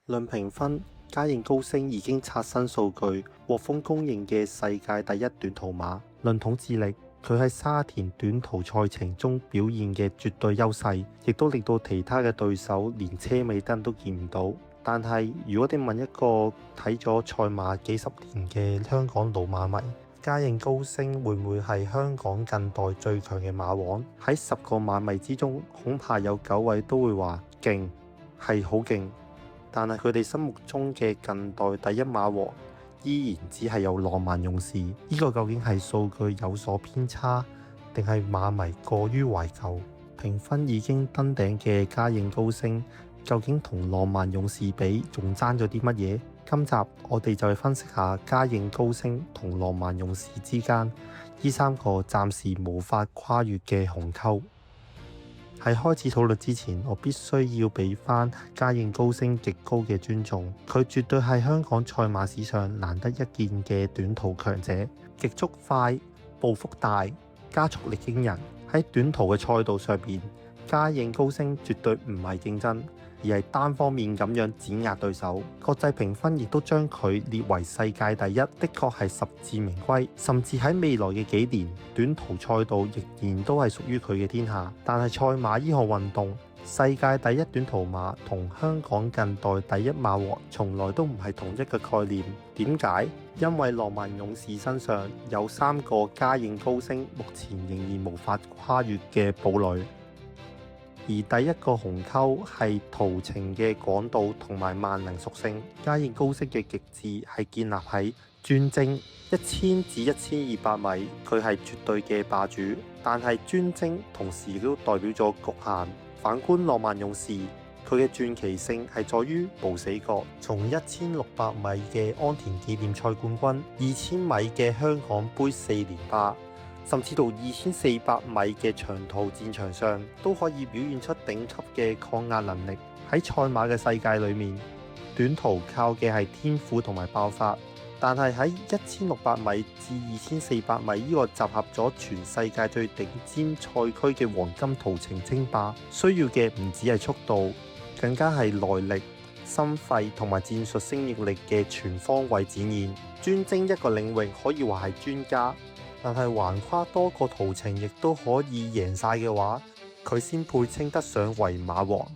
論評分，嘉應高升已經刷新數據，獲封公認嘅世界第一短途馬。論統治力，佢喺沙田短途賽程中表現嘅絕對優勢，亦都令到其他嘅對手連車尾燈都見唔到。但係如果你問一個睇咗賽馬幾十年嘅香港老馬迷，嘉應高升會唔會係香港近代最強嘅馬王？喺10個馬迷之中，恐怕有9位都會話勁，係好勁。但係佢哋心目中嘅近代第一馬王依然只係有浪漫勇士。呢個究竟係數據有所偏差，定係馬迷過於懷舊？評分已經登頂嘅嘉應高升，究竟同浪漫勇士比，仲爭咗啲乜嘢？今集我哋就去分析下嘉應高升同浪漫勇士之間呢3個暫時無法跨越嘅鴻溝。喺開始討論之前，我必須要俾翻嘉應高升極高嘅尊重。佢絕對係香港賽馬史上難得一見嘅短途強者，極速快、步幅大、加速力驚人。喺短途嘅賽道上邊，嘉應高升絕對唔係競爭，而係單方面咁樣碾壓對手。國際評分亦都將佢列為世界第一，的確係實至名歸。甚至喺未來嘅幾年，短途賽道仍然都係屬於佢嘅天下。但係賽馬呢項運動，世界第一短途馬同香港近代第一馬王從來都唔係同一個概念。點解？因為浪漫勇士身上有3個嘉應高升目前仍然無法跨越嘅堡壘。而第一個鴻溝係途程嘅廣度同埋萬能屬性。嘉應高升嘅極致係建立喺專精1000至1200米，佢係絕對嘅霸主。但係專精同時亦都代表咗局限。反觀浪漫勇士，佢嘅傳奇性係在於無死角。從1600米嘅安田紀念賽冠軍、2000米嘅香港杯4連霸，甚至到2400米嘅長途戰場上，都可以表現出頂級嘅抗壓能力。喺賽馬嘅世界裏面，短途靠嘅係天賦同埋爆發，但係喺1600米至2400米呢個集合咗全世界最頂尖賽區嘅黃金途程稱霸，需要嘅唔止係速度，更加係耐力、心肺同埋戰術適應力嘅全方位展現。專精一個領域可以話係專家，但係橫跨多個途程亦都可以贏晒嘅話，佢先配稱得上為馬王。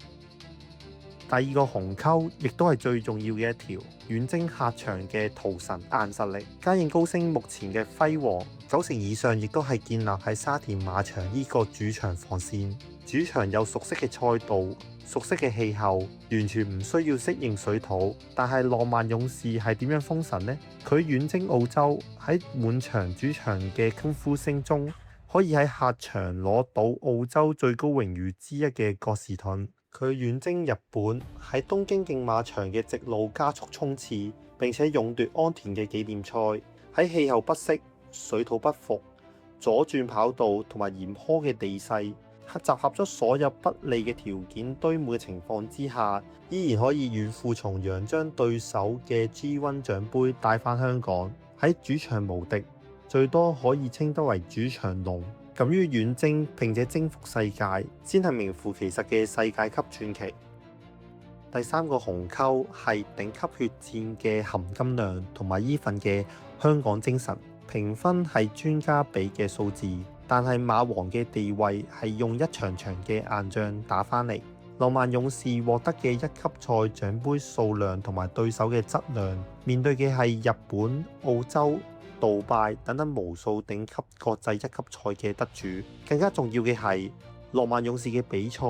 第二個鴻溝亦都係最重要嘅一條，遠征客場嘅屠神硬實力。嘉應高升目前嘅輝煌90%以上，亦都係建立喺沙田馬場呢個主場防線。主場有熟悉嘅賽道、熟悉嘅氣候，完全唔需要適應水土。但係浪漫勇士係點樣封神呢？佢遠征澳洲，喺滿場主場嘅歡呼聲中，可以喺客場攞到澳洲最高榮譽之一嘅葛士頓。佢遠征日本，喺東京競馬場嘅直路加速衝刺，並且勇奪安田嘅紀念賽。喺氣候不適、水土不服、左轉跑道同埋嚴苛嘅地勢，集合咗所有不利嘅條件堆滿嘅情況之下，依然可以遠赴重洋，將對手嘅 G1 獎杯帶返香港。喺主場無敵，最多可以稱得為主場龍。敢於遠征並且征服世界，先係名副其實嘅世界級傳奇。第3個鴻溝係頂級血戰嘅含金量同埋呢份嘅香港精神。評分係專家俾嘅數字，但係馬王嘅地位係用一場場嘅硬仗打返嚟。浪漫勇士獲得嘅1級賽獎杯數量同埋對手嘅質量，面對嘅係日本、澳洲、杜拜等等無數頂級國際1級賽嘅得主。更加重要嘅係，浪漫勇士嘅比賽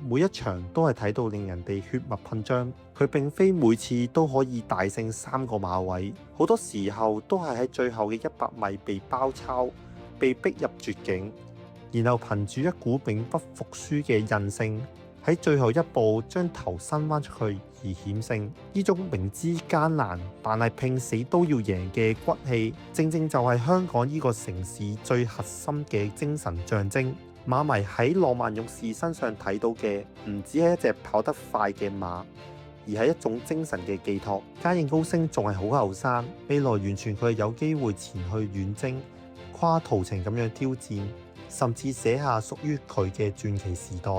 每一場都係睇到令人哋血脈噴張。佢並非每次都可以大勝3個馬位，好多時候都係喺最後嘅100米被包抄，被逼入絕境，然後憑住一股永不服輸嘅韌性，喺最後一步將頭伸返出去而險勝。呢種明知艱難但係拼死都要贏嘅骨氣，正正就係香港呢個城市最核心嘅精神象徵。馬迷喺浪漫勇士身上睇到嘅唔只係一隻跑得快嘅馬，而係一種精神嘅寄託。嘉應高升仲係好後生，未來完全佢係有機會前去遠征、跨途程咁樣挑戰，甚至寫下屬於佢嘅傳奇時代。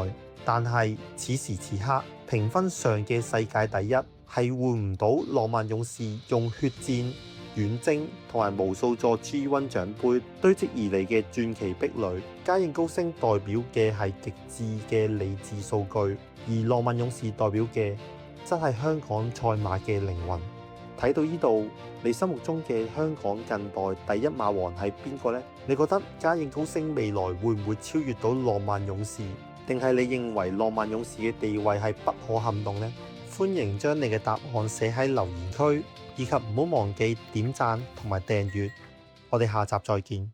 但係此時此刻，評分上嘅世界第一係換唔到浪漫勇士用血戰、遠征同埋無數座 G1 獎杯堆積而嚟嘅傳奇壁壘。嘉應高升代表嘅係極致嘅理智數據，而浪漫勇士代表嘅真係香港賽馬嘅靈魂。睇到呢度，你心目中嘅香港近代第一馬王係邊個呢？你覺得嘉應高升未來會唔會超越到浪漫勇士？定係你認為浪漫勇士嘅地位係不可撼動呢？歡迎將你嘅答案寫喺留言區，以及唔好忘記點讚同埋訂閱。我哋下集再見。